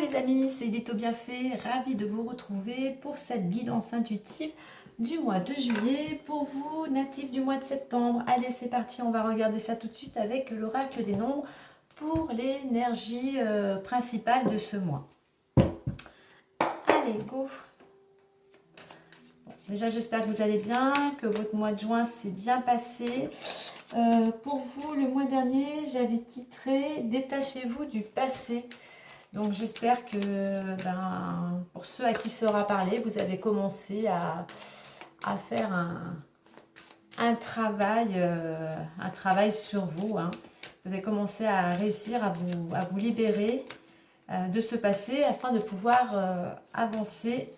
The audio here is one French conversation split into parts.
les amis, c'est Edito Bienfait, ravie de vous retrouver pour cette guidance intuitive du mois de juillet pour vous, natifs du mois de septembre. Allez, c'est parti, on va regarder ça tout de suite avec l'oracle des nombres pour l'énergie principale de ce mois. Allez, go! Bon, déjà, j'espère que vous allez bien, que votre mois de juin s'est bien passé. Pour vous, le mois dernier, j'avais titré « Détachez-vous du passé ». Donc j'espère que pour ceux à qui sera parlé, vous avez commencé à faire un travail sur vous. Hein. Vous avez commencé à réussir à vous libérer de ce passé afin de pouvoir avancer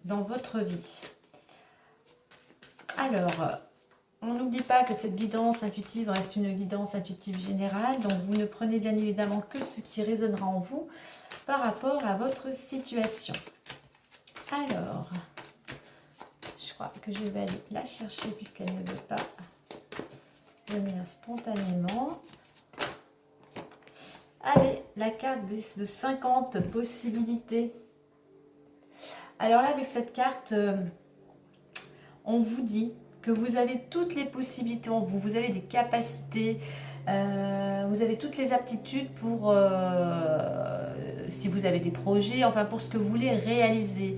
dans votre vie. Alors, on n'oublie pas que cette guidance intuitive reste une guidance intuitive générale, donc vous ne prenez bien évidemment que ce qui résonnera en vous par rapport à votre situation. Alors, je crois que je vais aller la chercher puisqu'elle ne veut pas venir spontanément. Allez, la carte de 50 possibilités. Alors là, avec cette carte, on vous dit que vous avez toutes les possibilités en vous, vous avez des capacités, vous avez toutes les aptitudes pour, si vous avez des projets, enfin pour ce que vous voulez réaliser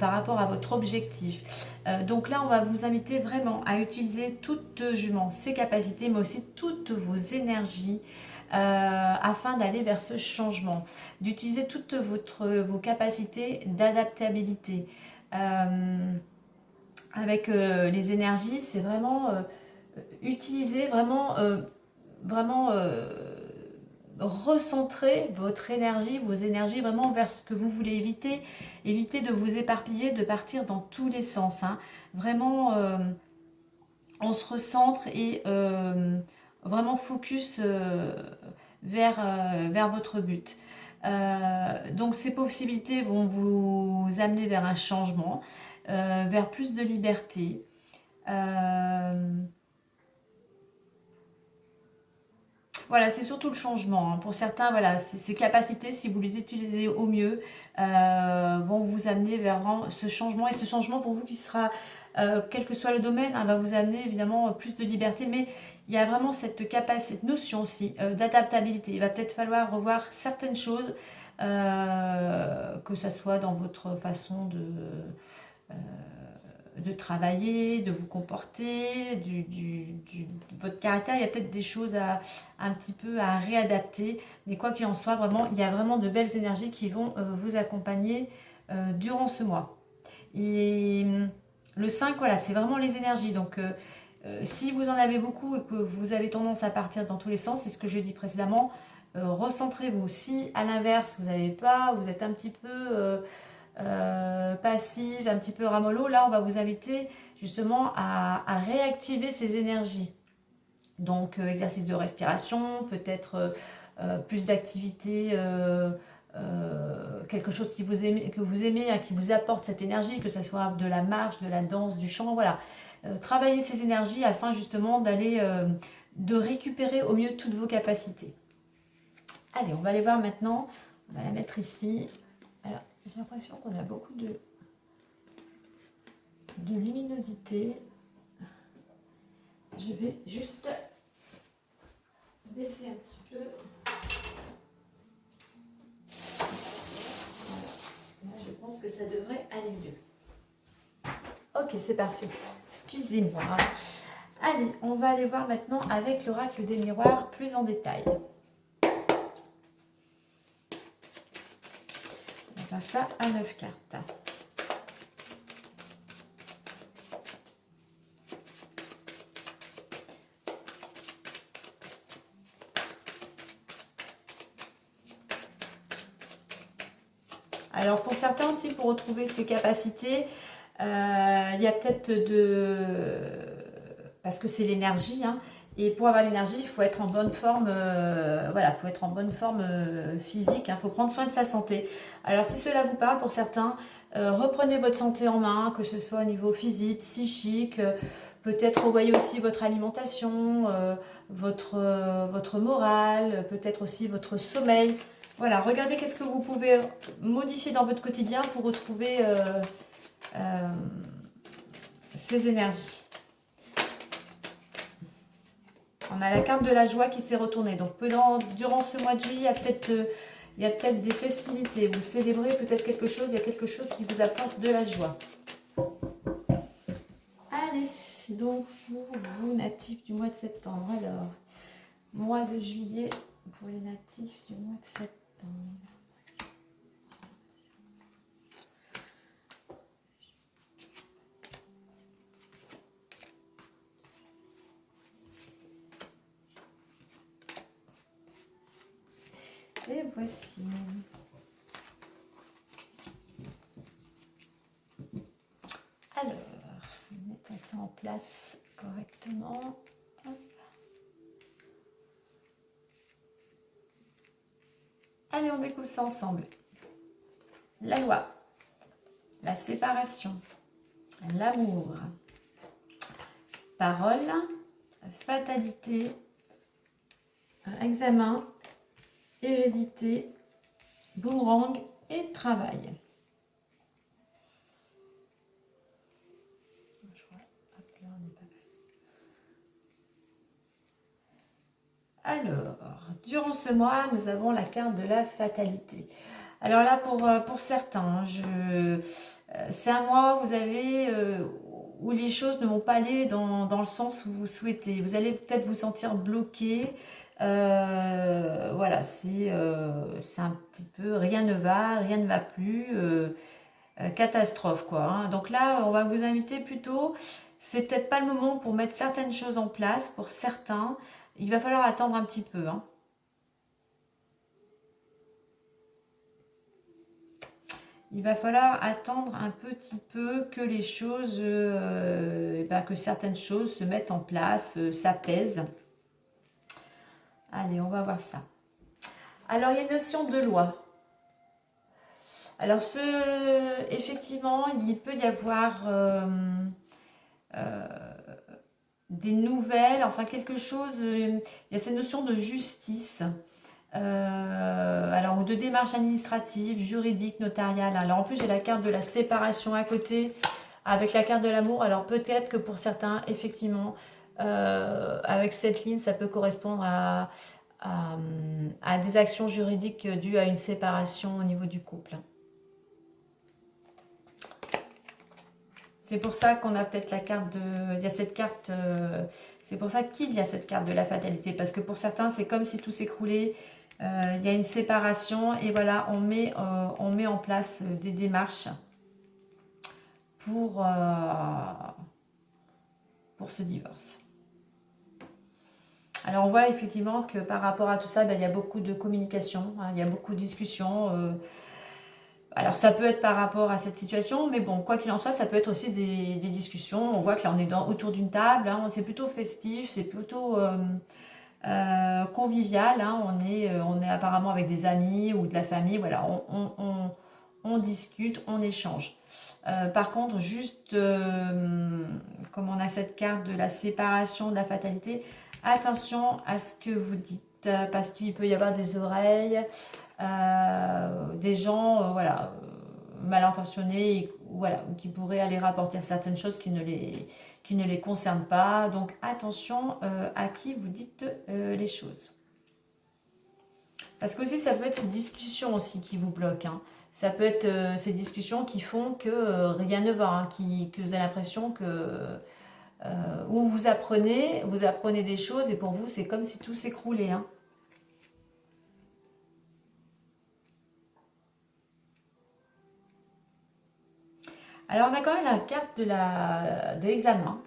par rapport à votre objectif. Donc là, on va vous inviter vraiment à utiliser toutes ces capacités, mais aussi toutes vos énergies afin d'aller vers ce changement, d'utiliser toutes vos capacités d'adaptabilité. Avec les énergies, c'est vraiment utiliser, vraiment recentrer votre énergie, vos énergies vraiment vers ce que vous voulez éviter. Évitez de vous éparpiller, de partir dans tous les sens. Hein. Vraiment, on se recentre et vraiment focus vers votre but. Donc ces possibilités vont vous amener vers un changement, vers plus de liberté. Voilà, c'est surtout le changement. Hein. Pour certains, voilà, ces capacités, si vous les utilisez au mieux, vont vous amener vers ce changement. Et ce changement, pour vous, qui sera, quel que soit le domaine, hein, va vous amener évidemment plus de liberté. Mais il y a vraiment cette capacité, cette notion aussi d'adaptabilité. Il va peut-être falloir revoir certaines choses, que ce soit dans votre façon de travailler, de vous comporter, votre caractère. Il y a peut-être des choses un petit peu à réadapter, mais quoi qu'il en soit, vraiment, il y a vraiment de belles énergies qui vont vous accompagner durant ce mois. Et le 5, voilà, c'est vraiment les énergies. Donc, si vous en avez beaucoup et que vous avez tendance à partir dans tous les sens, c'est ce que je dis précédemment, recentrez-vous. Si, à l'inverse, vous n'avez pas, vous êtes un petit peu passive, un petit peu ramollo, là on va vous inviter justement à réactiver ces énergies. Donc exercice de respiration, peut-être plus d'activité, quelque chose que vous aimez, hein, qui vous apporte cette énergie, que ce soit de la marche, de la danse, du chant, voilà. Travaillez ces énergies afin justement de récupérer au mieux toutes vos capacités. Allez, on va aller voir maintenant, on va la mettre ici. Alors, j'ai l'impression qu'on a beaucoup de luminosité. Je vais juste baisser un petit peu. Voilà. Là, je pense que ça devrait aller mieux. Ok, c'est parfait. Excusez-moi. Allez, on va aller voir maintenant avec l'oracle des miroirs plus en détail. On va faire ça à 9 cartes. Alors pour certains aussi, pour retrouver ses capacités, il y a peut-être parce que c'est l'énergie, hein, et pour avoir l'énergie, il faut être en bonne forme, voilà, il faut être en bonne forme physique, il faut prendre soin de sa santé. Alors si cela vous parle, pour certains, reprenez votre santé en main, que ce soit au niveau physique, psychique, peut-être revoyez aussi votre alimentation, votre morale, peut-être aussi votre sommeil. Voilà, regardez qu'est-ce que vous pouvez modifier dans votre quotidien pour retrouver ces énergies. On a la carte de la joie qui s'est retournée. Donc durant ce mois de juillet, il y a peut-être des festivités. Vous célébrez peut-être quelque chose. Il y a quelque chose qui vous apporte de la joie. Allez, donc pour vous, natifs du mois de septembre. Alors, mois de juillet pour les natifs du mois de septembre. Et voici. Alors, mettons ça en place correctement. Hop. Allez, on découvre ça ensemble. La loi, la séparation, l'amour, parole, fatalité, examen, hérédité, boomerang et travail. Alors, durant ce mois, nous avons la carte de la fatalité. Alors là, pour certains, c'est un mois où vous avez où les choses ne vont pas aller dans le sens où vous souhaitez. Vous allez peut-être vous sentir bloqué. Voilà, c'est un petit peu rien ne va plus, catastrophe quoi. Hein. Donc là, on va vous inviter plutôt. C'est peut-être pas le moment pour mettre certaines choses en place pour certains. Il va falloir attendre un petit peu. Hein. Il va falloir attendre un petit peu que les choses, que certaines choses se mettent en place, s'apaisent. Allez, on va voir ça. Alors, il y a une notion de loi. Alors, effectivement, il peut y avoir des nouvelles, enfin quelque chose, il y a cette notion de justice. Alors, ou de démarche administrative, juridique, notariale. Alors, en plus, j'ai la carte de la séparation à côté avec la carte de l'amour. Alors, peut-être que pour certains, effectivement, avec cette ligne, ça peut correspondre à des actions juridiques dues à une séparation au niveau du couple. C'est pour ça qu'on a peut-être la carte de... Il y a cette carte... c'est pour ça qu'il y a cette carte de la fatalité. Parce que pour certains, c'est comme si tout s'écroulait. Il y a une séparation. Et voilà, on met en place des démarches pour ce divorce. Alors, on voit effectivement que par rapport à tout ça, il y a beaucoup de communication. Hein, il y a beaucoup de discussions. Alors ça peut être par rapport à cette situation, mais bon, quoi qu'il en soit, ça peut être aussi des discussions. On voit que là, on est autour d'une table, hein, c'est plutôt festif, c'est plutôt convivial. Hein, on est apparemment avec des amis ou de la famille. Voilà, on discute, on échange. Par contre, juste comme on a cette carte de la séparation, de la fatalité, attention à ce que vous dites, parce qu'il peut y avoir des oreilles. Des gens voilà, mal intentionnés voilà, qui pourraient aller rapporter certaines choses qui ne les concernent pas. Donc attention à qui vous dites les choses. Parce que aussi ça peut être ces discussions aussi qui vous bloquent. Hein. Ça peut être ces discussions qui font que rien ne va, hein, que vous avez l'impression que où vous apprenez des choses et pour vous c'est comme si tout s'écroulait. Hein. Alors, on a quand même la carte de l'examen.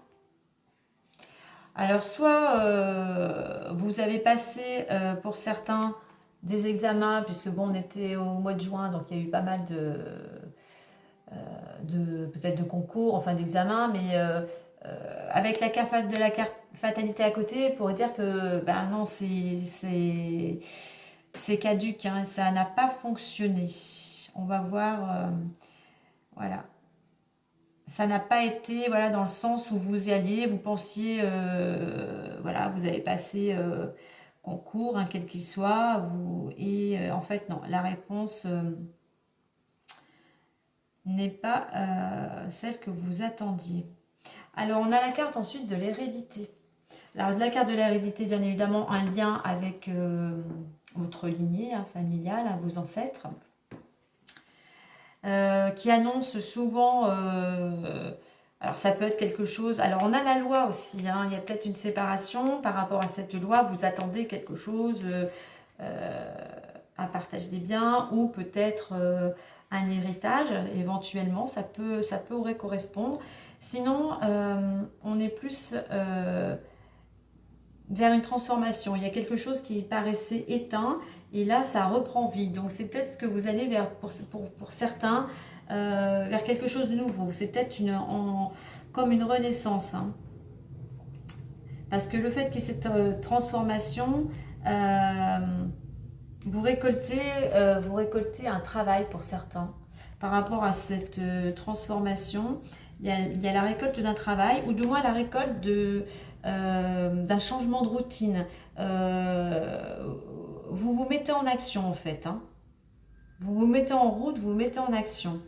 Alors, soit vous avez passé pour certains des examens, puisque bon, on était au mois de juin, donc il y a eu pas mal peut-être de concours, enfin d'examens, mais avec la carte de la carte fatalité à côté, on pourrait dire que ben non, c'est caduque, hein, ça n'a pas fonctionné. On va voir, voilà. Ça n'a pas été voilà, dans le sens où vous y alliez, vous pensiez, voilà, vous avez passé concours, hein, quel qu'il soit, en fait non, la réponse n'est pas celle que vous attendiez. Alors on a la carte ensuite de l'hérédité. Alors la carte de l'hérédité, bien évidemment, un lien avec votre lignée familiale, hein, vos ancêtres, qui annonce souvent... alors ça peut être quelque chose... Alors on a la loi aussi, hein, il y a peut-être une séparation par rapport à cette loi, vous attendez quelque chose, un partage des biens ou peut-être un héritage, éventuellement, ça pourrait correspondre. Sinon, on est plus vers une transformation. Il y a quelque chose qui paraissait éteint et là, ça reprend vie. Donc, c'est peut-être que vous allez vers, pour certains, vers quelque chose de nouveau. C'est peut-être comme une renaissance. Hein. Parce que le fait qu'il y ait cette transformation, vous récoltez un travail pour certains. Par rapport à cette transformation, il y a la récolte d'un travail, ou du moins la récolte d'un changement de routine. Vous vous mettez en action en fait. Hein. Vous vous mettez en route, vous vous mettez en action.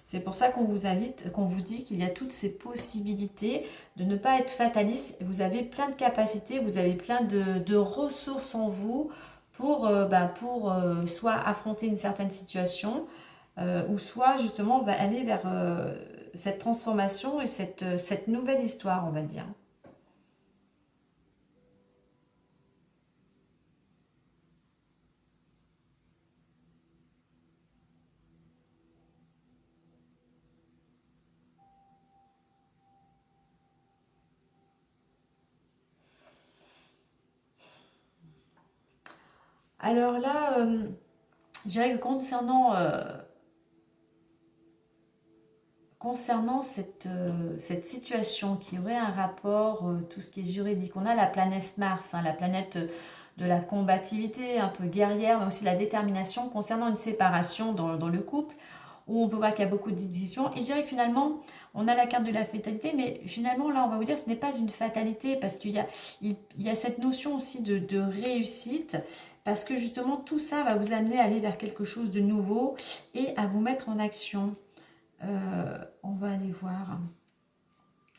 C'est pour ça qu'on vous invite, qu'on vous dit qu'il y a toutes ces possibilités de ne pas être fataliste. Vous avez plein de capacités, vous avez plein de ressources en vous pour soit affronter une certaine situation, ou soit justement aller vers cette transformation et cette nouvelle histoire, on va dire. Alors là, je dirais que concernant cette situation qui aurait un rapport, tout ce qui est juridique, on a la planète Mars, hein, la planète de la combativité, un peu guerrière, mais aussi la détermination concernant une séparation dans le couple, où on peut voir qu'il y a beaucoup de discussions. Et je dirais que finalement, on a la carte de la fatalité, mais finalement, là, on va vous dire que ce n'est pas une fatalité, parce qu'il y a cette notion aussi de réussite, parce que justement, tout ça va vous amener à aller vers quelque chose de nouveau et à vous mettre en action. On va aller voir.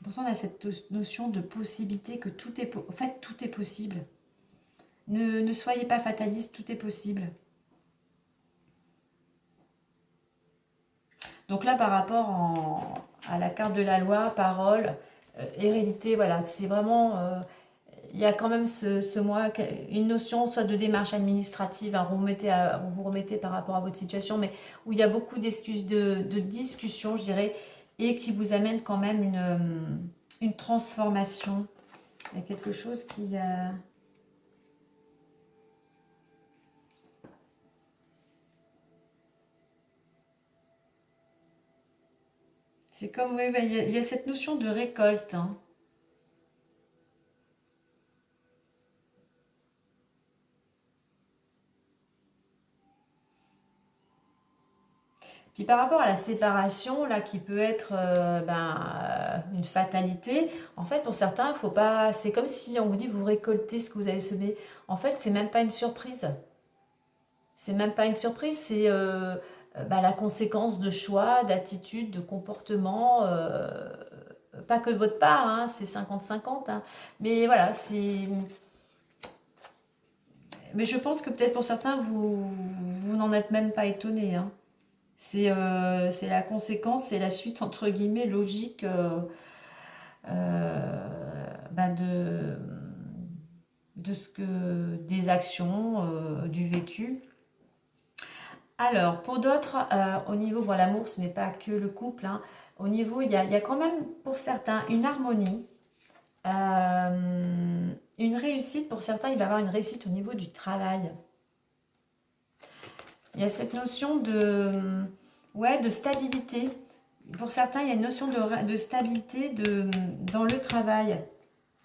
Pour ça, on a cette notion de possibilité, que tout est... En fait, tout est possible. Ne soyez pas fataliste, tout est possible. Donc là, par rapport à la carte de la loi, parole, hérédité, voilà, c'est vraiment... il y a quand même ce mois une notion soit de démarche administrative, hein, vous remettez par rapport à votre situation, mais où il y a beaucoup de discussions, je dirais, et qui vous amène quand même une transformation. Il y a quelque chose qui... c'est comme, oui, il y a cette notion de récolte, hein. Puis par rapport à la séparation, là, qui peut être une fatalité, en fait, pour certains, il faut pas. C'est comme si on vous dit vous récoltez ce que vous avez semé. En fait, c'est même pas une surprise. C'est même pas une surprise, c'est la conséquence de choix, d'attitudes, de comportements. Pas que de votre part, hein, c'est 50-50. Hein. Mais voilà, c'est. Mais je pense que peut-être pour certains, vous n'en êtes même pas étonné. Hein. C'est la conséquence, c'est la suite entre guillemets logique de des actions, du vécu. Alors, pour d'autres, au niveau, bon, l'amour, ce n'est pas que le couple. Hein. Au niveau, il y a quand même pour certains une harmonie, une réussite. Pour certains, il va y avoir une réussite au niveau du travail. Il y a cette notion de stabilité. Pour certains, il y a une notion de stabilité dans le travail.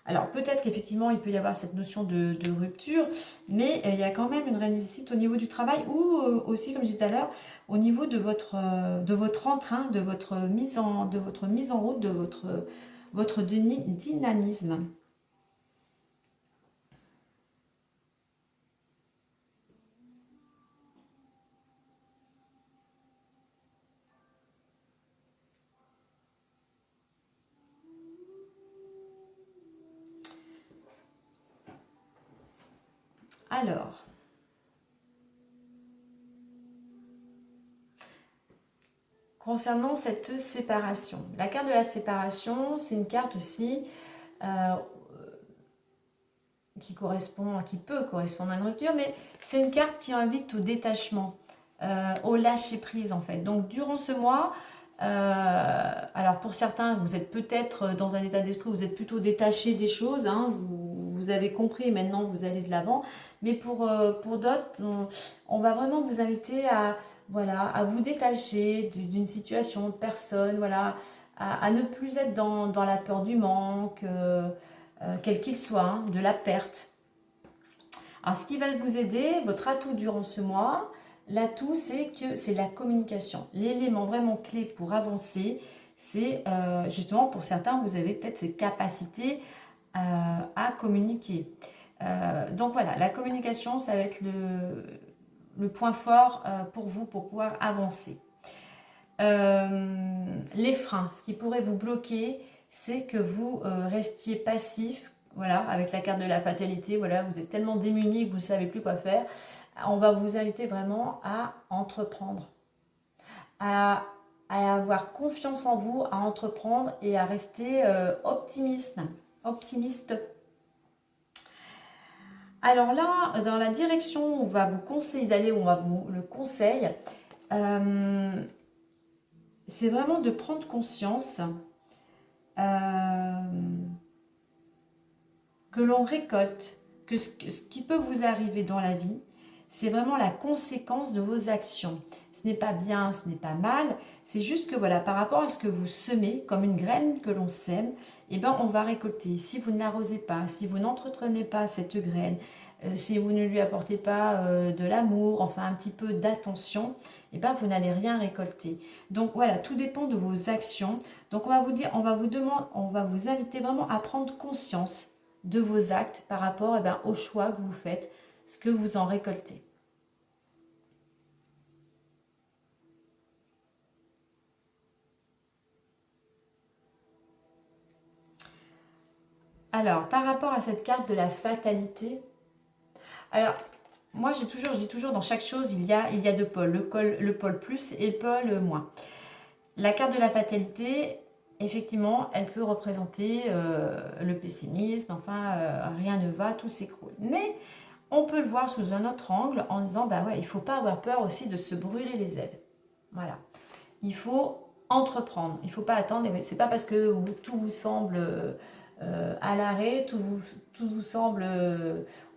Alors peut-être qu'effectivement, il peut y avoir cette notion de rupture, mais il y a quand même une réussite au niveau du travail ou aussi, comme je disais tout à l'heure, au niveau de votre entrain, de votre mise en route, de votre dynamisme. Alors, concernant cette séparation, la carte de la séparation, c'est une carte aussi qui peut correspondre à une rupture, mais c'est une carte qui invite au détachement, au lâcher prise en fait. Donc durant ce mois, alors pour certains, vous êtes peut-être dans un état d'esprit, vous êtes plutôt détaché des choses, hein, vous avez compris et maintenant vous allez de l'avant. Mais pour d'autres, on va vraiment vous inviter à, voilà, à vous détacher d'une situation, de personne, voilà, à ne plus être dans la peur du manque, quel qu'il soit, hein, de la perte. Alors ce qui va vous aider, votre atout durant ce mois, l'atout c'est que c'est la communication. L'élément vraiment clé pour avancer, c'est justement pour certains, vous avez peut-être cette capacité à communiquer. Donc voilà, la communication, ça va être le point fort pour vous pour pouvoir avancer. Les freins, ce qui pourrait vous bloquer, c'est que vous restiez passif, voilà, avec la carte de la fatalité, voilà, vous êtes tellement démuni que vous ne savez plus quoi faire. On va vous inviter vraiment à entreprendre, à, à avoir confiance en vous, à entreprendre et à rester optimiste. Alors là, dans la direction où on va vous conseiller d'aller, où on va vous le conseille, c'est vraiment de prendre conscience que l'on récolte, que ce qui peut vous arriver dans la vie, c'est vraiment la conséquence de vos actions. Ce n'est pas bien, ce n'est pas mal, c'est juste que voilà, par rapport à ce que vous semez, comme une graine que l'on sème, eh ben, on va récolter. Si vous n'arrosez pas, si vous n'entretenez pas cette graine, si vous ne lui apportez pas de l'amour, enfin un petit peu d'attention, eh ben, vous n'allez rien récolter. Donc voilà, tout dépend de vos actions. Donc on va vous dire, on va vous inviter vraiment à prendre conscience de vos actes par rapport aux choix que vous faites, ce que vous en récoltez. Alors, par rapport à cette carte de la fatalité, alors, moi je dis toujours dans chaque chose, il y a deux pôles, le pôle plus et le pôle moins. La carte de la fatalité, effectivement, elle peut représenter le pessimisme, enfin, rien ne va, tout s'écroule. Mais on peut le voir sous un autre angle en disant, bah ouais, il ne faut pas avoir peur aussi de se brûler les ailes. Voilà. Il faut entreprendre. Il ne faut pas attendre. C'est pas parce que tout vous semble à l'arrêt, tout vous semble,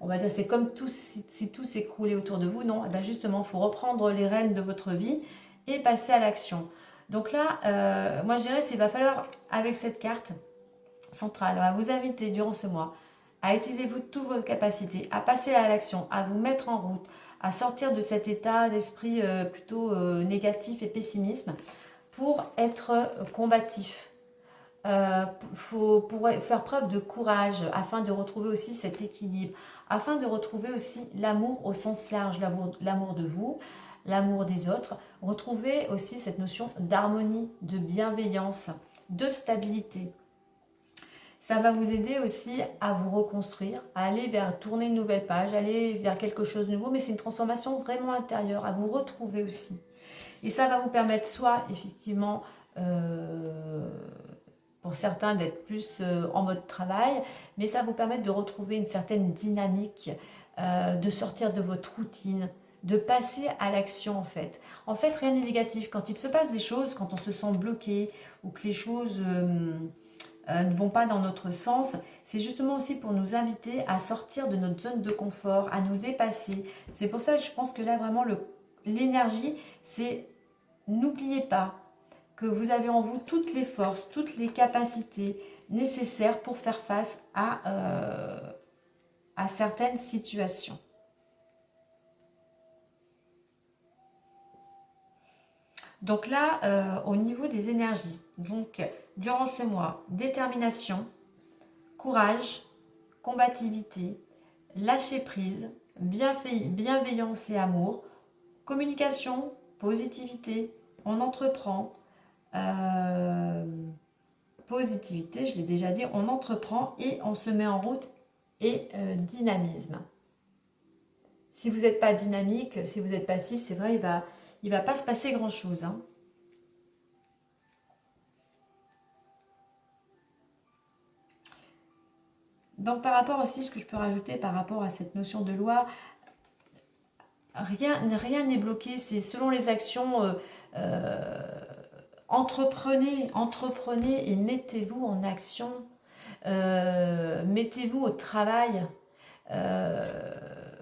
on va dire, c'est comme tout, si tout s'écroulait autour de vous. Non, ben justement, il faut reprendre les rênes de votre vie et passer à l'action. Donc là, moi je dirais, qu'il va falloir, avec cette carte centrale, à vous inviter durant ce mois à utiliser toutes vos capacités, à passer à l'action, à vous mettre en route, à sortir de cet état d'esprit plutôt négatif et pessimisme pour être combatif. Pour faire preuve de courage afin de retrouver aussi cet équilibre, afin de retrouver aussi l'amour au sens large, l'amour de vous, l'amour des autres, retrouver aussi cette notion d'harmonie, de bienveillance, de stabilité. Ça va vous aider aussi à vous reconstruire, à aller vers tourner une nouvelle page, aller vers quelque chose de nouveau, mais c'est une transformation vraiment intérieure, à vous retrouver aussi. Et ça va vous permettre soit effectivement pour certains d'être plus en mode travail, mais ça va vous permettre de retrouver une certaine dynamique, de sortir de votre routine, de passer à l'action en fait. En fait, rien n'est négatif. Quand il se passe des choses, quand on se sent bloqué ou que les choses ne vont pas dans notre sens, c'est justement aussi pour nous inviter à sortir de notre zone de confort, à nous dépasser. C'est pour ça que je pense que là vraiment l'énergie, c'est n'oubliez pas que vous avez en vous toutes les forces, toutes les capacités nécessaires pour faire face à certaines situations. Donc là, au niveau des énergies, donc durant ce mois, détermination, courage, combativité, lâcher prise, bienveillance et amour, communication, positivité, on entreprend, positivité, je l'ai déjà dit, on entreprend et on se met en route et dynamisme. Si vous n'êtes pas dynamique, si vous êtes passif, c'est vrai, il va pas se passer grand-chose. Hein. Donc par rapport aussi, ce que je peux rajouter par rapport à cette notion de loi, rien n'est bloqué, c'est selon les actions, entreprenez et mettez-vous en action, mettez-vous au travail,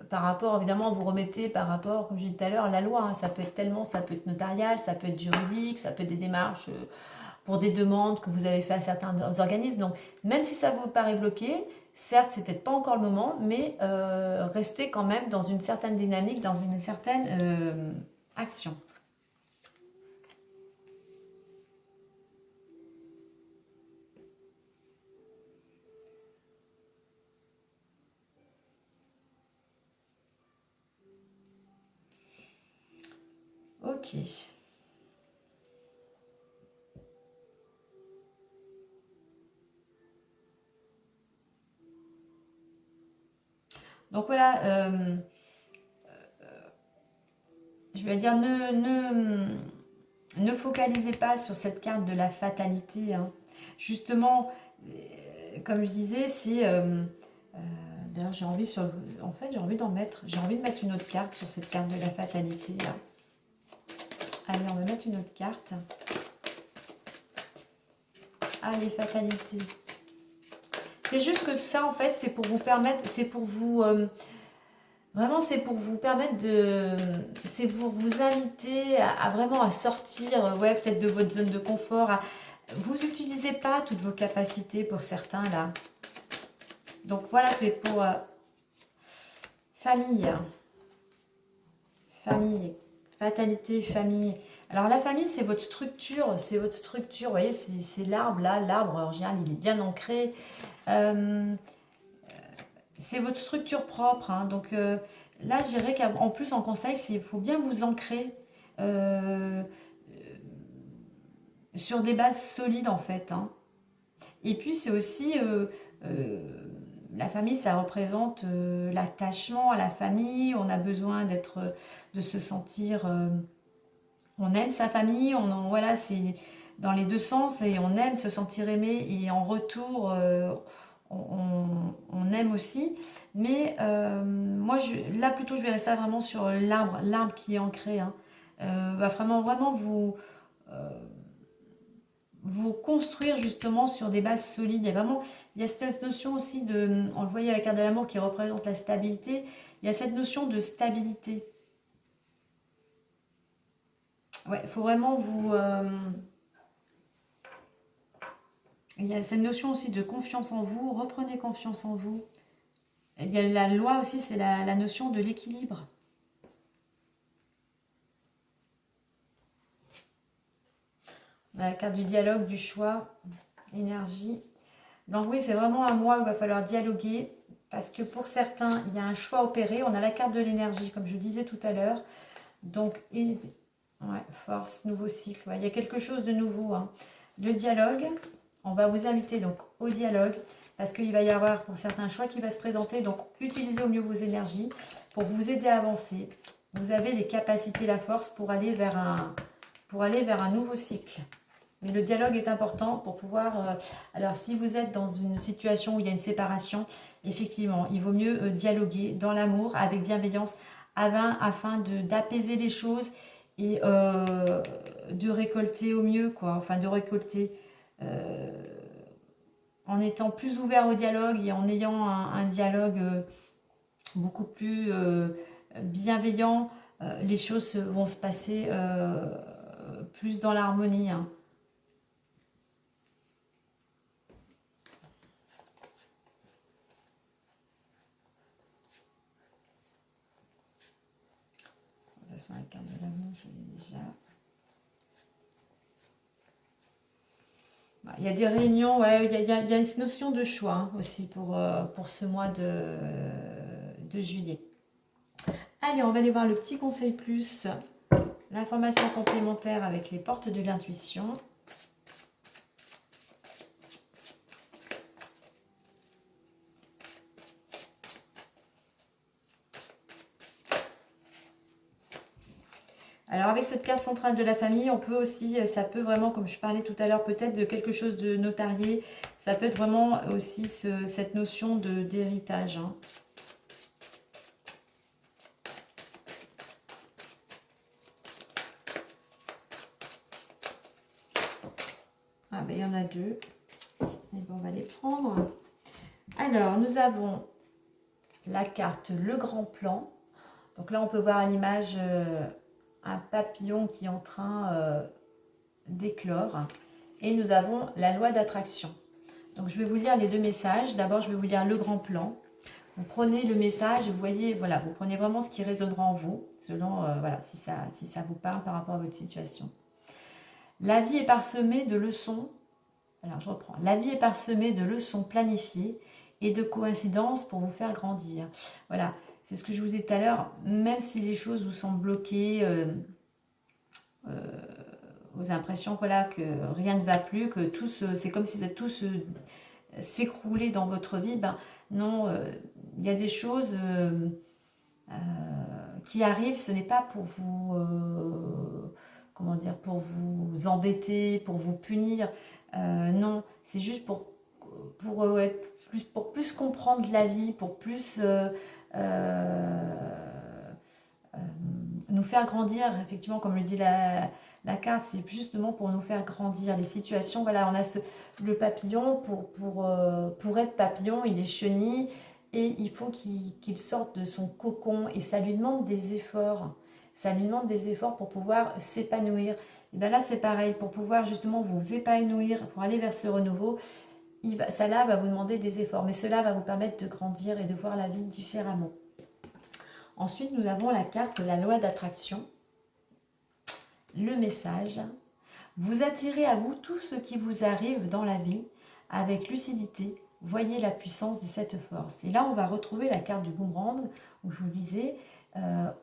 par rapport, évidemment, vous remettez par rapport, comme je disais tout à l'heure, la loi, hein, ça peut être tellement, ça peut être notarial, ça peut être juridique, ça peut être des démarches pour des demandes que vous avez fait à certains organismes. Donc, même si ça vous paraît bloqué, certes, c'est peut-être pas encore le moment, mais restez quand même dans une certaine dynamique, dans une certaine action. Ok. Donc voilà, je vais dire, ne focalisez pas sur cette carte de la fatalité. Hein. Justement, comme je disais, c'est... d'ailleurs, j'ai envie sur... En fait, j'ai envie de mettre une autre carte sur cette carte de la fatalité. Là. Allez, on va mettre une autre carte. Allez, fatalité. C'est juste que ça, en fait, c'est pour vous permettre... C'est pour vous... Vraiment, c'est pour vous permettre de... C'est pour vous inviter à vraiment à sortir, ouais, peut-être de votre zone de confort. Vous n'utilisez pas toutes vos capacités pour certains, là. Donc, voilà, c'est pour famille. Famille. Fatalité, famille. Alors, la famille, c'est votre structure. C'est votre structure. Vous voyez, c'est l'arbre, là. L'arbre, en général, il est bien ancré. C'est votre structure propre. Hein. Donc là, je dirais qu'en plus, en conseil, il faut bien vous ancrer sur des bases solides, en fait. Hein. Et puis, c'est aussi... la famille, ça représente l'attachement à la famille. On a besoin de se sentir... on aime sa famille. Voilà, c'est dans les deux sens. Et on aime se sentir aimé. Et en retour... on aime aussi. Mais moi, là, plutôt, je verrais ça vraiment sur l'arbre qui est ancré. Hein. Va vraiment vous construire justement sur des bases solides. Il y a cette notion aussi de, on le voyait à la carte de l'amour qui représente la stabilité, il y a cette notion de stabilité. Ouais, il faut vraiment vous... il y a cette notion aussi de confiance en vous, reprenez confiance en vous. Il y a la loi aussi, c'est la notion de l'équilibre. La carte du dialogue, du choix, énergie. Donc oui, c'est vraiment un mois où il va falloir dialoguer, parce que pour certains, il y a un choix opéré. On a la carte de l'énergie, comme je disais tout à l'heure. Donc, ouais, force, nouveau cycle. Ouais, il y a quelque chose de nouveau. Hein. Le dialogue, on va vous inviter donc au dialogue, parce qu'il va y avoir pour certains choix qui va se présenter. Donc, utilisez au mieux vos énergies pour vous aider à avancer. Vous avez les capacités, la force pour aller vers un nouveau cycle. Mais le dialogue est important pour pouvoir... alors, si vous êtes dans une situation où il y a une séparation, effectivement, il vaut mieux dialoguer dans l'amour, avec bienveillance, afin d'apaiser les choses et de récolter au mieux, quoi. Enfin, de récolter en étant plus ouvert au dialogue et en ayant un dialogue beaucoup plus bienveillant, les choses vont se passer plus dans l'harmonie. Hein. La carte de l'amour, je l'ai déjà. Il y a des réunions, ouais, il y a une notion de choix hein, aussi pour ce mois de juillet. Allez, on va aller voir le petit conseil plus, l'information complémentaire avec les portes de l'intuition. Alors avec cette carte centrale de la famille, on peut aussi, ça peut vraiment, comme je parlais tout à l'heure, peut-être de quelque chose de notarié. Ça peut être vraiment aussi cette notion d'héritage. Hein. Ah ben il y en a deux. Et ben, on va les prendre. Alors nous avons la carte Le Grand Plan. Donc là on peut voir à l'image un papillon qui est en train d'éclore. Et nous avons la loi d'attraction. Donc je vais vous lire les deux messages. D'abord je vais vous lire Le Grand Plan. Vous prenez le message et vous voyez, voilà, vous prenez vraiment ce qui résonnera en vous, selon, voilà, si ça vous parle par rapport à votre situation. La vie est parsemée de leçons, alors je reprends, la vie est parsemée de leçons planifiées et de coïncidences pour vous faire grandir. Voilà, c'est ce que je vous ai dit tout à l'heure, même si les choses vous semblent bloquées, vos impressions, voilà, que rien ne va plus, que tout c'est comme si tout s'écroulait dans votre vie, ben non, il y a des choses qui arrivent, ce n'est pas pour vous, comment dire, pour vous embêter, pour vous punir, non, c'est juste pour plus comprendre la vie, pour plus nous faire grandir, effectivement, comme le dit la carte, c'est justement pour nous faire grandir. Les situations, voilà, on a le papillon, pour être papillon, il est chenille, et il faut qu'il sorte de son cocon, et ça lui demande des efforts. Ça lui demande des efforts pour pouvoir s'épanouir. Et bien là, c'est pareil, pour pouvoir justement vous épanouir, pour aller vers ce renouveau, ça là va vous demander des efforts, mais cela va vous permettre de grandir et de voir la vie différemment. Ensuite, nous avons la carte La Loi d'attraction. Le message. Vous attirez à vous tout ce qui vous arrive dans la vie avec lucidité. Voyez la puissance de cette force. Et là, on va retrouver la carte du boomerang où je vous disais,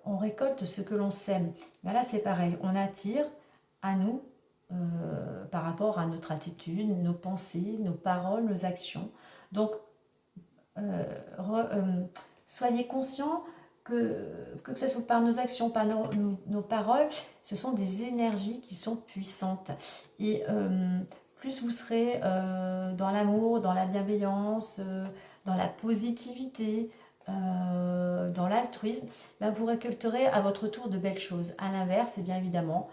on récolte ce que l'on sème. Ben là, c'est pareil. On attire à nous par rapport à notre attitude, nos pensées, nos paroles, nos actions. Donc, soyez conscients que ce soit par nos actions, par nos paroles, ce sont des énergies qui sont puissantes. Et plus vous serez dans l'amour, dans la bienveillance, dans la positivité, dans l'altruisme, ben vous récolterez à votre tour de belles choses. À l'inverse, et bien évidemment,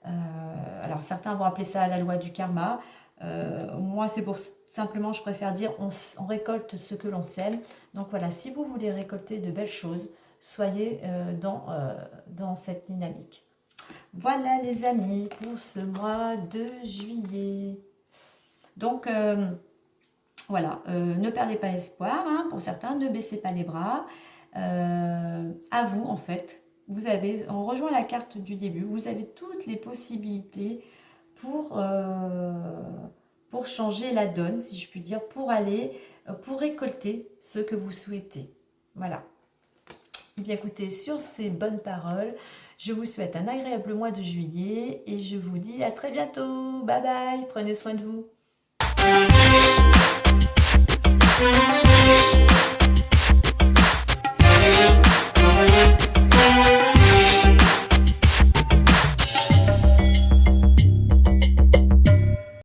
alors certains vont appeler ça la loi du karma. Moi, c'est pour simplement, je préfère dire, on récolte ce que l'on sème. Donc voilà, si vous voulez récolter de belles choses, soyez dans cette dynamique. Voilà les amis pour ce mois de juillet. Donc voilà, ne perdez pas espoir, hein, pour certains, ne baissez pas les bras. À vous en fait, on rejoint la carte du début, vous avez toutes les possibilités pour changer la donne, si je puis dire, pour récolter ce que vous souhaitez. Voilà. Et bien écoutez, sur ces bonnes paroles, je vous souhaite un agréable mois de juillet et je vous dis à très bientôt. Bye bye, prenez soin de vous.